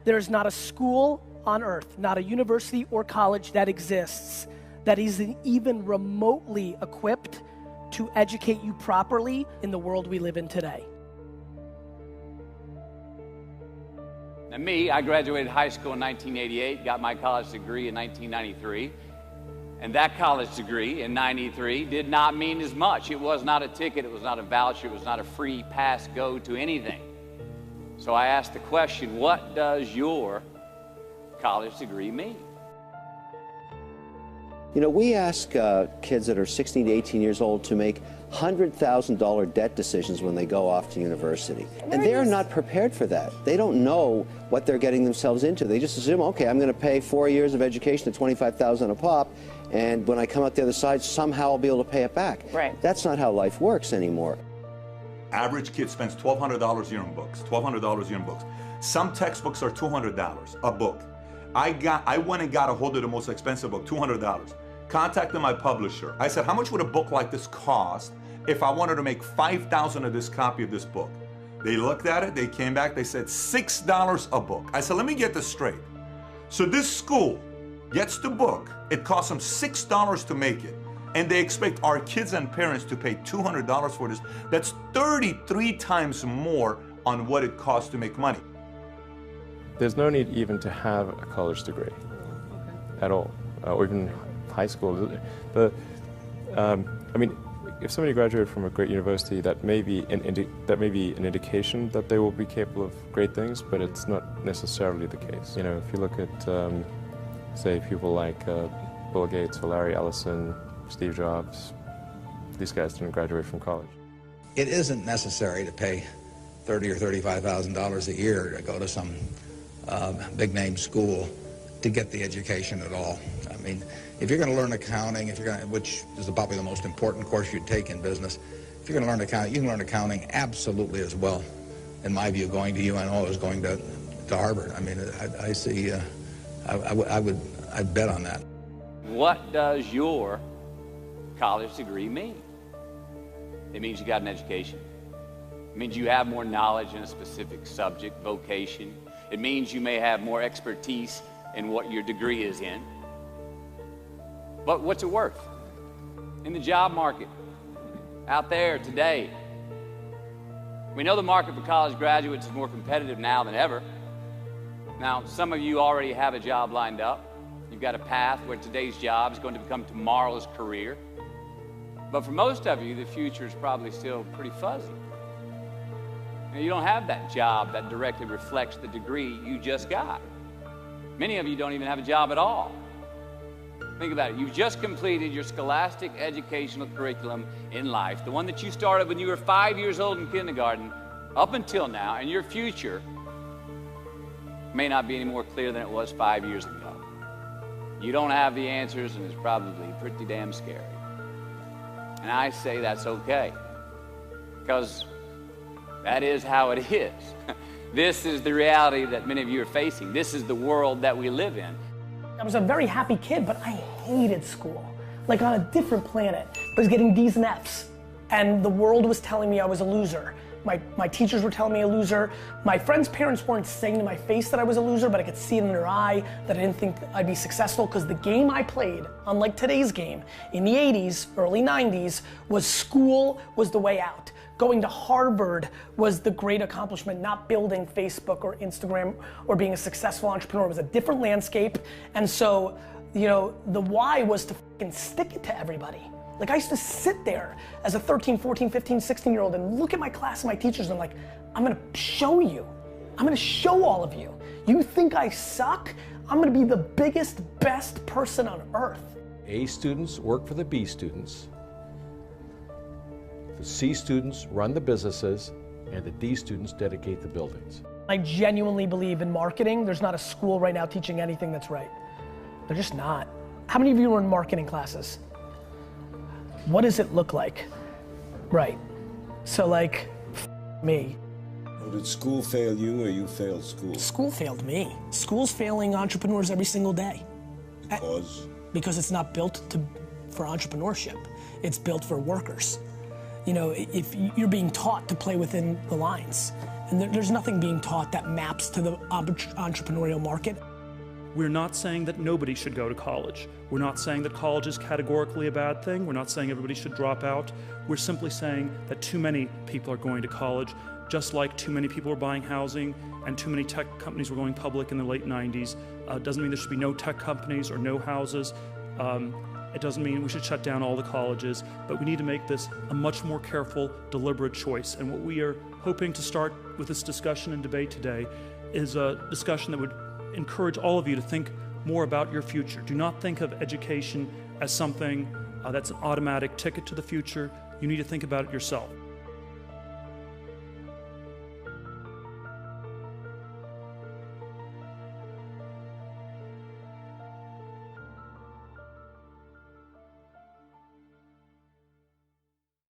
There's not a school on earth, not a university or college that exists that is even remotely equipped to educate you properly in the world we live in today. Now me, I graduated high school in 1988, got my college degree in 1993. And that college degree in 93 did not mean as much. It was not a ticket, it was not a voucher, it was not a free pass go to anything. So I asked the question, what does your college degree mean? You know, we ask kids that are 16 to 18 years old to make $100,000 debt decisions when they go off to university. And they're not prepared for that. They don't know what they're getting themselves into. They just assume, okay, I'm going to pay 4 years of education at $25,000 a pop, and when I come out the other side, somehow I'll be able to pay it back. Right. That's not how life works anymore. Average kid spends $1,200 a year on books, $1,200 a year on books. Some textbooks are $200 a book. I went and got a hold of the most expensive book, $200. Contacted my publisher. I said, how much would a book like this cost if I wanted to make 5,000 of this copy of this book? They looked at it, they came back, they said $6 a book. I said, let me get this straight. So this school gets the book, it costs them $6 to make it, and they expect our kids and parents to pay $200 for this. That's 33 times more on what it costs to make money. There's no need even to have a college degree at all, or even high school. I mean, if somebody graduated from a great university, that may be an indication that they will be capable of great things, but it's not necessarily the case. You know, if you look at, say, people like Bill Gates or Larry Ellison, Steve Jobs, these guys didn't graduate from college. It isn't necessary to pay $30,000 or $35,000 a year to go to some big-name school to get the education at all. I mean, if you're going to learn accounting, which is probably the most important course you'd take in business, if you're going to learn accounting, you can learn accounting absolutely as well, in my view, going to UNO as going to Harvard. I mean, I see, I'd bet on that. What does your college degree mean? It means you got an education. It means you have more knowledge in a specific subject, vocation. It means you may have more expertise in what your degree is in. But what's it worth? In the job market, out there today, we know the market for college graduates is more competitive now than ever. Now, some of you already have a job lined up. You've got a path where today's job is going to become tomorrow's career. But for most of you, the future is probably still pretty fuzzy. You don't have that job that directly reflects the degree you just got. Many of you don't even have a job at all. Think about it. You've just completed your scholastic educational curriculum in life, the one that you started when you were 5 years old in kindergarten up until now, and your future may not be any more clear than it was 5 years ago. You don't have the answers, and it's probably pretty damn scary. And I say that's okay, because that is how it is. This is the reality that many of you are facing. This is the world that we live in. I was a very happy kid, but I hated school. Like on a different planet. I was getting D's and F's. And the world was telling me I was a loser. My teachers were telling me a loser. My friends' parents weren't saying to my face that I was a loser, but I could see it in their eye that I didn't think I'd be successful, because the game I played, unlike today's game, in the 80s, early 90s, was school was the way out. Going to Harvard was the great accomplishment, not building Facebook or Instagram or being a successful entrepreneur. It was a different landscape. And so, you know, the why was to fucking stick it to everybody. Like, I used to sit there as a 13, 14, 15, 16-year-old and look at my class and my teachers, and I'm like, I'm gonna show you. I'm gonna show all of you. You think I suck? I'm gonna be the biggest, best person on earth. A students work for the B students. The C students run the businesses, and the D students dedicate the buildings. I genuinely believe in marketing. There's not a school right now teaching anything that's right. They're just not. How many of you are in marketing classes? What does it look like? Right. So like, me. Well, did school fail you, or you failed school? School failed me. School's failing entrepreneurs every single day. Because? Because it's not built for entrepreneurship. It's built for workers. You know, if you're being taught to play within the lines, And there's nothing being taught that maps to the entrepreneurial market. We're not saying that nobody should go to college. We're not saying that college is categorically a bad thing. We're not saying everybody should drop out. We're simply saying that too many people are going to college, just like too many people are buying housing and too many tech companies were going public in the late 90s. Doesn't mean there should be no tech companies or no houses. It doesn't mean we should shut down all the colleges, but we need to make this a much more careful, deliberate choice. And what we are hoping to start with this discussion and debate today is a discussion that would encourage all of you to think more about your future. Do not think of education as something that's an automatic ticket to the future. You need to think about it yourself.